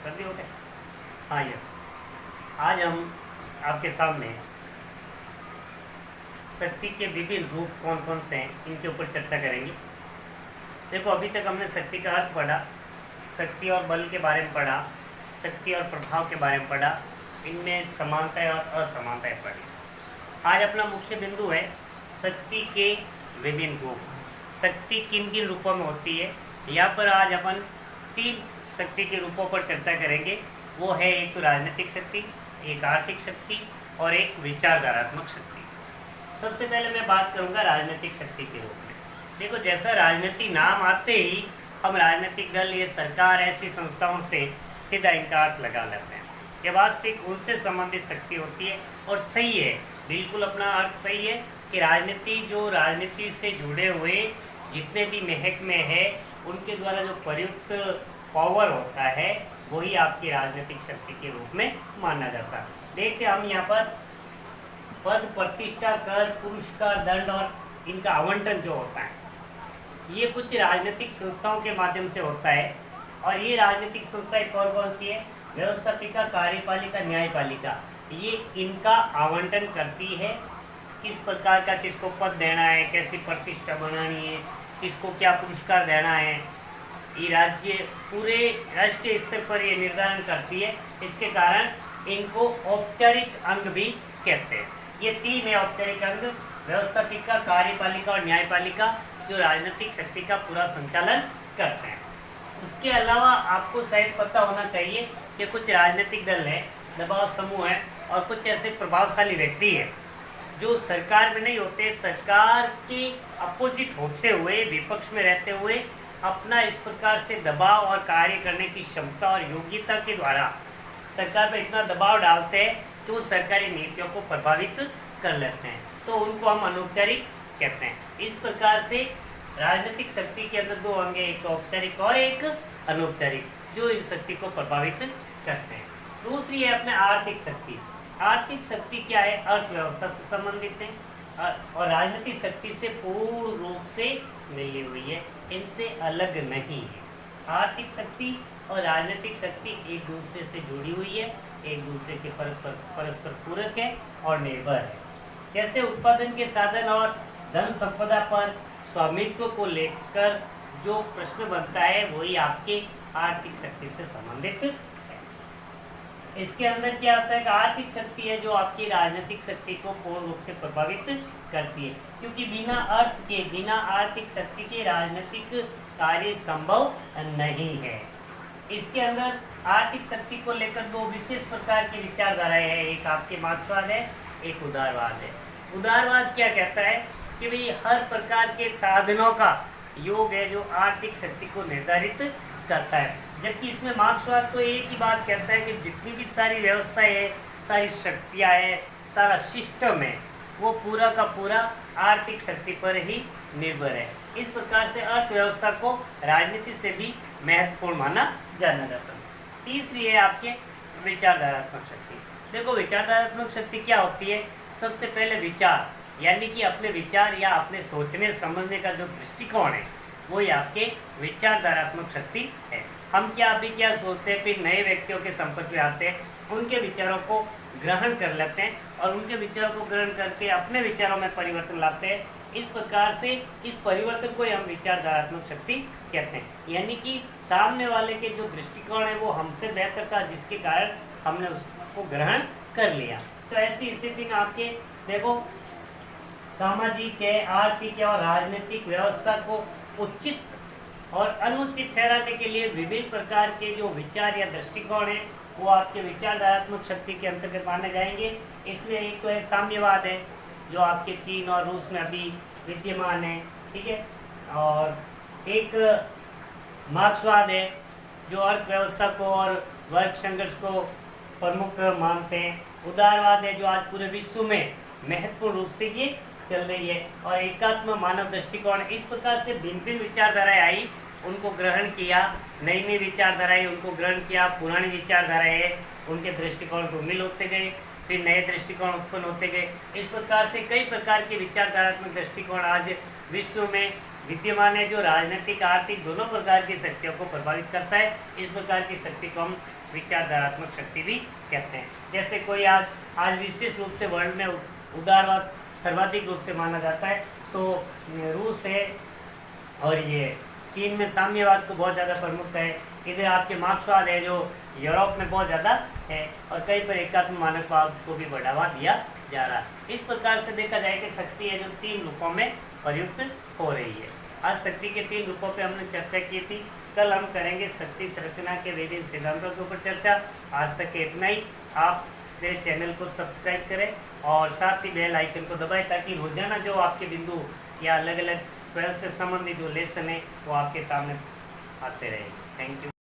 कर दिया होगा। हाँ यस, आज हम आपके सामने शक्ति के विभिन्न रूप कौन कौन से हैं इनके ऊपर चर्चा करेंगे। देखो, अभी तक हमने शक्ति का अर्थ पढ़ा, शक्ति और बल के बारे में पढ़ा, शक्ति और प्रभाव के बारे में पढ़ा, इनमें समानताएं और असमानताएं पढ़ी। आज अपना मुख्य बिंदु है शक्ति के विभिन्न रूप। शक्ति किन किन रूपों में होती है, यहाँ पर आज अपन 3 शक्ति के रूपों पर चर्चा करेंगे। वो है एक तो राजनीतिक शक्ति, एक आर्थिक शक्ति और एक विचारधारात्मक शक्ति। सबसे पहले मैं बात करूंगा राजनीतिक शक्ति के रूप में। देखो, जैसा राजनीति नाम आते ही हम राजनीतिक दल, ये सरकार, ऐसी संस्थाओं से सीधा इनका अर्थ लगा लेते हैं। ये वास्तविक उनसे संबंधित शक्ति होती है और सही है, बिल्कुल अपना अर्थ सही है कि राजनीति, जो राजनीति से जुड़े हुए जितने भी महकमे है, उनके द्वारा जो प्रयुक्त पावर होता है वही आपकी राजनीतिक शक्ति के रूप में माना जाता है। देखते हम यहाँ पर पद, प्रतिष्ठा, कर, पुरस्कार, दंड और इनका आवंटन जो होता है, ये कुछ राजनीतिक संस्थाओं के माध्यम से होता है। और ये राजनीतिक संस्थाएं कौन कौन सी है? व्यवस्थापिका, कार्यपालिका, न्यायपालिका। ये इनका आवंटन करती है, किस प्रकार का किसको पद देना है, कैसी प्रतिष्ठा बनानी है, किसको क्या पुरस्कार देना है। ये राज्य पूरे राष्ट्रीय स्तर पर ये निर्धारण करती है। इसके कारण इनको औपचारिक अंग भी कहते हैं। ये 3 है औपचारिक अंग, व्यवस्थापिका, कार्यपालिका और न्यायपालिका, जो राजनीतिक शक्ति का पूरा संचालन करते हैं। उसके अलावा आपको शायद पता होना चाहिए कि कुछ राजनीतिक दल है, दबाव समूह है और कुछ ऐसे प्रभावशाली व्यक्ति है जो सरकार में नहीं होते, सरकार के अपोजिट होते हुए, विपक्ष में रहते हुए अपना इस प्रकार से दबाव और कार्य करने की क्षमता और योग्यता के द्वारा सरकार पर इतना दबाव डालते हैं कि वो सरकारी नीतियों को प्रभावित कर लेते हैं। तो उनको हम अनौपचारिक कहते हैं। इस प्रकार से राजनीतिक शक्ति के अंदर 2 अंग है, एक औपचारिक और एक अनौपचारिक, जो इस शक्ति को प्रभावित करते हैं। दूसरी है अपने आर्थिक शक्ति। आर्थिक शक्ति क्या है? अर्थव्यवस्था से संबंधित है और राजनीतिक शक्ति से पूर्ण रूप से मिली हुई है, इनसे अलग नहीं है। आर्थिक शक्ति और राजनीतिक शक्ति एक दूसरे से जुड़ी हुई है, एक दूसरे के परस्पर पूरक है और निर्भर है। जैसे उत्पादन के साधन और धन संपदा पर स्वामित्व को लेकर जो प्रश्न बनता है, वही आपके आर्थिक शक्ति से संबंधित है। इसके अंदर क्या होता है कि आर्थिक शक्ति है जो आपकी राजनीतिक शक्ति को पूर्ण रूप से प्रभावित करती है, क्योंकि बिना अर्थ के, बिना आर्थिक शक्ति के राजनीतिक कार्य संभव नहीं है। इसके अंदर आर्थिक शक्ति को लेकर 2 विशेष प्रकार की विचारधाराएं हैं, एक आपके मार्क्सवाद है, एक उदारवाद है। उदारवाद क्या कहता है कि भाई हर प्रकार के साधनों का योग है जो आर्थिक शक्ति को निर्धारित करता है, जबकि इसमें मार्क्सवाद तो एक ही बात कहता है कि जितनी भी सारी व्यवस्थाएं है, सारी शक्तियाँ है, सारा सिस्टम है, वो पूरा का पूरा आर्थिक शक्ति पर ही निर्भर है। इस प्रकार से अर्थव्यवस्था को राजनीति से भी महत्वपूर्ण माना जाना जाता है। तीसरी है आपके विचारधारात्मक शक्ति। देखो, विचारधारात्मक शक्ति क्या होती है? सबसे पहले विचार, यानी कि अपने विचार या अपने सोचने समझने का जो दृष्टिकोण है, वही आपके विचारधारात्मक शक्ति है। हम अभी क्या सोचते हैं, फिर नए व्यक्तियों के संपर्क में आते हैं, उनके विचारों को ग्रहण कर लेते हैं और उनके विचारों को ग्रहण करके अपने विचारों में परिवर्तन लाते हैं। इस प्रकार से इस परिवर्तन को हम विचारधारात्मक शक्ति कहते हैं, यानी कि सामने वाले के जो दृष्टिकोण है वो हमसे बेहतर था, जिसके कारण हमने उसको ग्रहण कर लिया। तो ऐसी स्थिति में आपके देखो, सामाजिक है, आर्थिक है और राजनीतिक व्यवस्था को उचित और अनुचित ठहराने के लिए विभिन्न प्रकार के जो विचार या दृष्टिकोण है, वो आपके विचारधारात्मक शक्ति के अंतर्गत माने जाएंगे। इसमें एक तो है साम्यवाद है, जो आपके चीन और रूस में अभी विद्यमान है, ठीक है, और एक मार्क्सवाद है जो अर्थव्यवस्था को और वर्ग संघर्ष को प्रमुख मानते हैं। उदारवाद है जो आज पूरे विश्व में महत्वपूर्ण रूप से ये चल रही है, और एकात्म मानव दृष्टिकोण। इस प्रकार से भिन्न भिन्न विचारधाराएं आई, उनको ग्रहण किया, नई नई विचारधाराएं उनको ग्रहण किया, पुरानी विचारधाराएं उनके दृष्टिकोण को मिल होते गए, फिर नए दृष्टिकोण उत्पन्न होते गए। इस प्रकार से कई प्रकार के विचारधारात्मक दृष्टिकोण आज विश्व में विद्यमान है, जो राजनीतिक आर्थिक दोनों प्रकार की शक्तियों को प्रभावित करता है। इस प्रकार की शक्ति को हम विचारधारात्मक शक्ति भी कहते हैं। जैसे कोई आज विशेष रूप से वर्ल्ड में उदारवाद सर्वाधिक रूप से माना जाता है, तो रूस है और ये चीन में साम्यवाद को बहुत ज़्यादा प्रमुख है। इधर आपके मार्क्सवाद है जो यूरोप में बहुत ज़्यादा है, और कहीं पर एकात्म मानववाद को भी बढ़ावा दिया जा रहा है। इस प्रकार से देखा जाए कि शक्ति है जो 3 रूपों में प्रयुक्त हो रही है। आज शक्ति के 3 रूपों पे हमने चर्चा की थी। कल हम करेंगे शक्ति संरचना के विभिन्न सिद्धांतों के ऊपर चर्चा। आज तक इतना ही। आप मेरे चैनल को सब्सक्राइब करें और साथ ही बेल आइकन को दबाएं, ताकि रोजाना जो आपके बिंदु या अलग अलग 12 से संबंधित जो लेसन है वो आपके सामने आते रहे। Thank you.